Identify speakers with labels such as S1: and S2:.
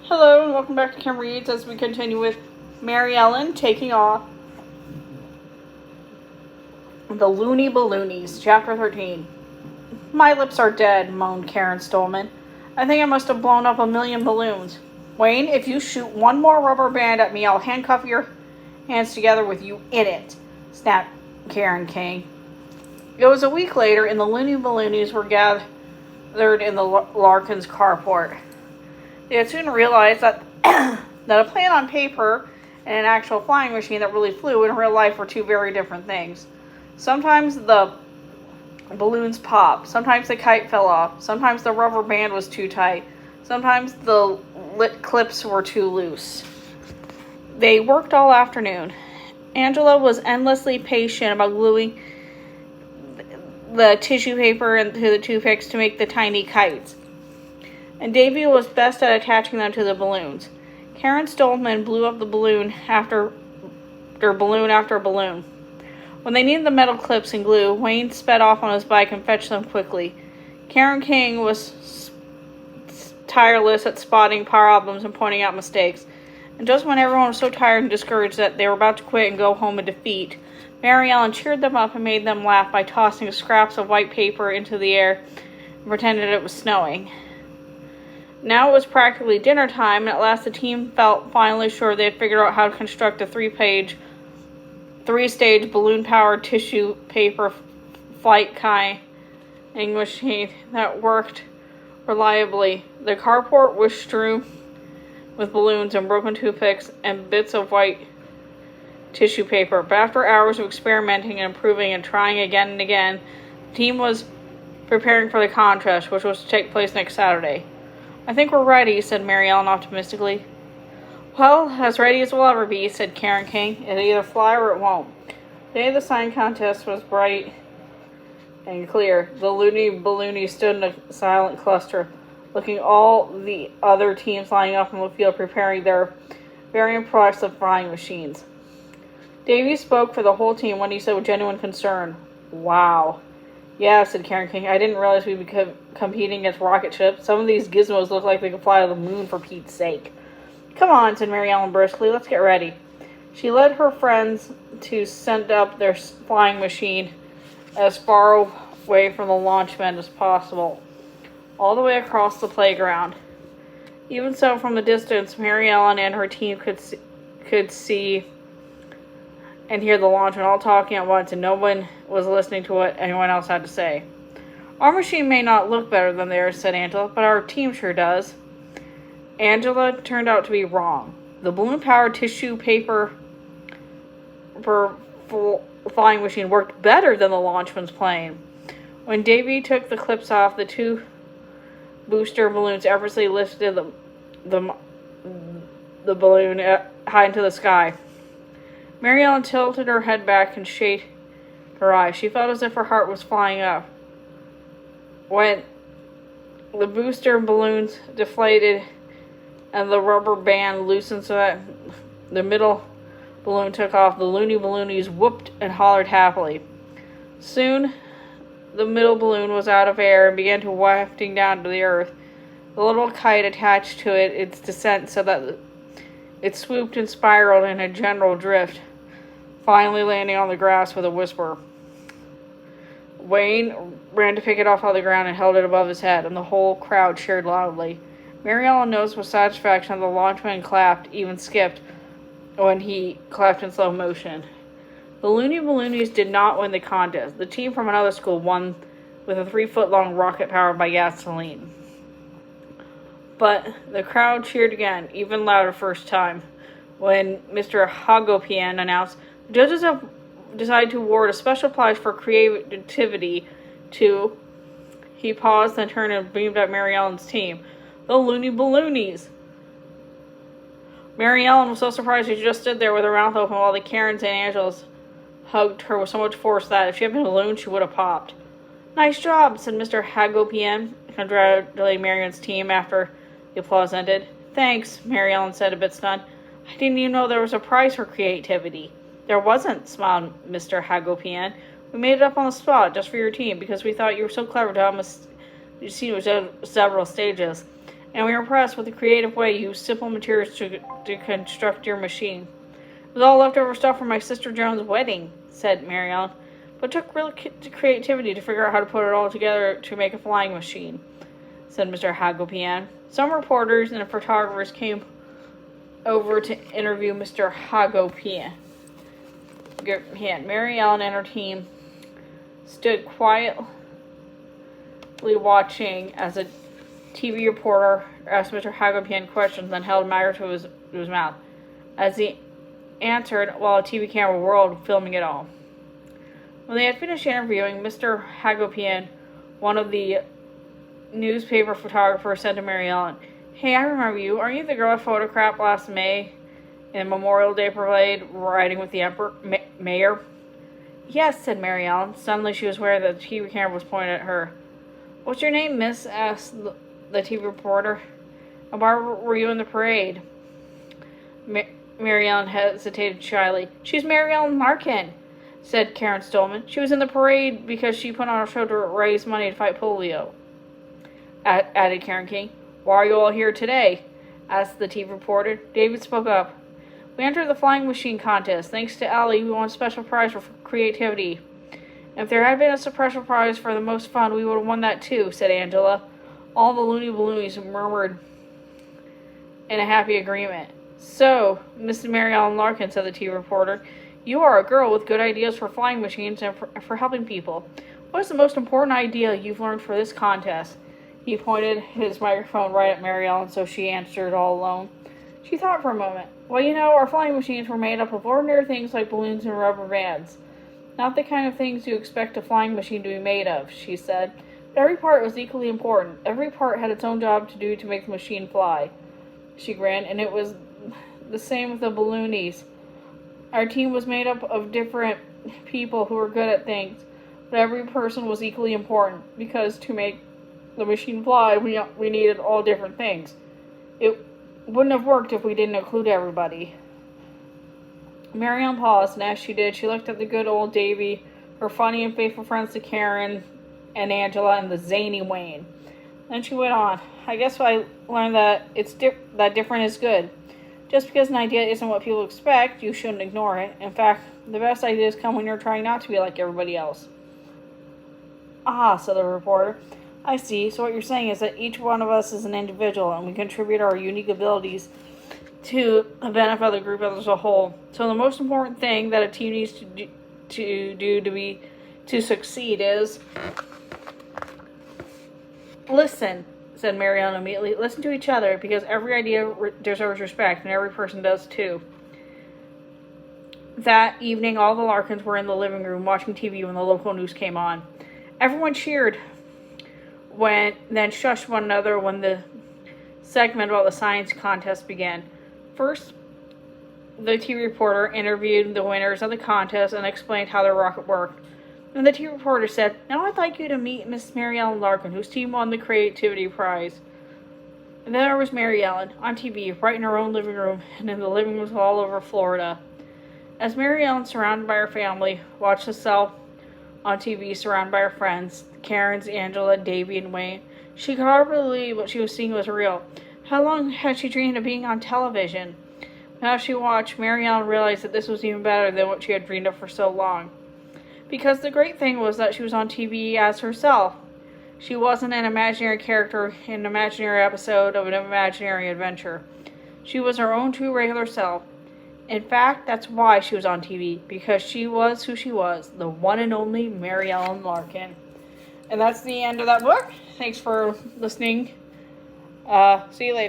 S1: Hello and welcome back to Kim Reads as we continue with Maryellen taking off the Looney Balloonies, Chapter 13. My lips are dead, moaned Karen Stolman. I think I must have blown up 1,000,000 balloons. Wayne, if you shoot one more rubber band at me, I'll handcuff your hands together with you in it, snapped Karen King. It was a week later and the Looney Balloonies were gathered in the Larkins carport. They had soon realized that that a plan on paper and an actual flying machine that really flew in real life were two very different things. Sometimes the balloons popped, sometimes the kite fell off, sometimes the rubber band was too tight, sometimes the lit clips were too loose. They worked all afternoon. Angela was endlessly patient about gluing the tissue paper into the toothpicks to make the tiny kites, and Davy was best at attaching them to the balloons. Karen Stolman blew up the balloon after balloon. When they needed the metal clips and glue, Wayne sped off on his bike and fetched them quickly. Karen King was tireless at spotting problems and pointing out mistakes. And just when everyone was so tired and discouraged that they were about to quit and go home in defeat, Maryellen cheered them up and made them laugh by tossing scraps of white paper into the air and pretended it was snowing. Now it was practically dinner time, and at last the team felt finally sure they had figured out how to construct a three-stage balloon-powered tissue paper flight-kind machine that worked reliably. The carport was strewn with balloons and broken toothpicks and bits of white tissue paper. But after hours of experimenting and improving and trying again and again, the team was preparing for the contest, which was to take place next Saturday. I think we're ready, said Maryellen optimistically. Well, as ready as we'll ever be, said Karen King. It'll either fly or it won't. The day of the sign contest was bright and clear. The Looney Balloonies stood in a silent cluster, looking all the other teams lining up in the field preparing their very impressive flying machines. Davy spoke for the whole team when he said with genuine concern, "Wow." "Yeah," said Karen King. "I didn't realize we'd be competing against rocket ships. Some of these gizmos look like they could fly to the moon, for Pete's sake." "Come on," said Maryellen briskly. "Let's get ready." She led her friends to send up their flying machine as far away from the launch bed as possible, all the way across the playground. Even so, from the distance, Maryellen and her team could see and hear the launchman all talking at once, and no one was listening to what anyone else had to say. "Our machine may not look better than theirs," said Angela, "but our team sure does." Angela turned out to be wrong. The balloon-powered tissue paper flying machine worked better than the launchman's plane. When Davy took the clips off, the two booster balloons effortlessly lifted the balloon high into the sky. Maryellen tilted her head back and shaded her eyes. She felt as if her heart was flying up. When the booster balloons deflated and the rubber band loosened so that the middle balloon took off, the Looney Balloonies whooped and hollered happily. Soon, the middle balloon was out of air and began to wafting down to the earth. The little kite attached to its descent so that it swooped and spiraled in a general drift, finally landing on the grass with a whisper. Wayne ran to pick it off the ground and held it above his head, and the whole crowd cheered loudly. Maryellen noticed with satisfaction that the launchman clapped, even skipped, when he clapped in slow motion. The Looney Balloonies did not win the contest. The team from another school won with a 3-foot-long rocket powered by gasoline. But the crowd cheered again, even louder first time, when Mr. Hagopian announced, "The judges have decided to award a special prize for creativity to..." He paused, then turned and beamed at Maryellen's team. "The Looney Balloonies." Maryellen was so surprised she just stood there with her mouth open while the Karens and Angelas hugged her with so much force that if she had been a balloon, she would have popped. "Nice job," said Mr. Hagopian, congratulating Maryellen's team after the applause ended. "Thanks," Maryellen said, a bit stunned. "I didn't even know there was a prize for creativity." "There wasn't," smiled Mr. Hagopian. "We made it up on the spot just for your team because we thought you were so clever to have us see several stages. and we were impressed with the creative way you used simple materials to construct your machine. It was all leftover stuff from my sister Joan's wedding, said Maryellen, but it took real creativity to figure out how to put it all together to make a flying machine, said Mr. Hagopian. Some reporters and photographers came over to interview Mr. Hagopian. Maryellen and her team stood quietly watching as a TV reporter asked Mr. Hagopian questions, then held a microphone to his mouth as he answered while a TV camera whirled, filming it all. When they had finished interviewing, Mr. Hagopian, one of the newspaper photographers, said to Maryellen, "Hey, I remember you. Aren't you the girl I photographed last May in Memorial Day Parade riding with the mayor?" "Yes," said Maryellen. Suddenly she was aware that the TV camera was pointed at her. "What's your name, miss?" asked the TV reporter. "And why were you in the parade?" Maryellen hesitated shyly. "She's Maryellen Larkin," said Karen Stolman. "She was in the parade because she put on a show to raise money to fight polio," added Karen King. "Why are you all here today?" asked the TV reporter. David spoke up. "We entered the flying machine contest. Thanks to Ellie, we won a special prize for creativity. If there had been a special prize for the most fun, we would have won that too," said Angela. All the loony balloonies murmured in a happy agreement. "So, Mrs. Maryellen Larkin," said the TV reporter, "you are a girl with good ideas for flying machines and for helping people. What is the most important idea you've learned for this contest?" He pointed his microphone right at Maryellen, so she answered all alone. She thought for a moment. "Well, you know, our flying machines were made up of ordinary things like balloons and rubber bands. Not the kind of things you expect a flying machine to be made of," she said. "But every part was equally important. Every part had its own job to do to make the machine fly." She grinned, and it was the same with the balloonies. Our team was made up of different people who were good at things, but every person was equally important, because to make the machine fly, we needed all different things. It wouldn't have worked if we didn't include everybody. Maryellen paused, and as she did, she looked at the good old Davy, her funny and faithful friends to Karen and Angela, and the zany Wayne. Then she went on. "I guess I learned that that different is good. Just because an idea isn't what people expect, you shouldn't ignore it. In fact, the best ideas come when you're trying not to be like everybody else." "Ah," said the reporter. "I see. So what you're saying is that each one of us is an individual, and we contribute our unique abilities to the benefit of the group as a whole. So the most important thing that a team needs to succeed is listen," said Maryellen immediately. "Listen to each other, because every idea deserves respect, and every person does too." That evening, all the Larkins were in the living room watching TV when the local news came on. Everyone cheered, then shushed one another when the segment about the science contest began. First, the TV reporter interviewed the winners of the contest and explained how their rocket worked. And the TV reporter said, "Now I'd like you to meet Miss Maryellen Larkin, whose team won the Creativity Prize." And then there was Maryellen, on TV, right in her own living room, and in the living rooms all over Florida. As Maryellen, surrounded by her family, watched herself on TV, surrounded by her friends, Karen's, Angela, Davy, and Wayne, she could hardly believe what she was seeing was real. How long had she dreamed of being on television? Now as she watched, Maryellen realized that this was even better than what she had dreamed of for so long. Because the great thing was that she was on TV as herself. She wasn't an imaginary character in an imaginary episode of an imaginary adventure. She was her own true regular self. In fact, that's why she was on TV, because she was who she was, the one and only Maryellen Larkin. And that's the end of that book. Thanks for listening. See you later.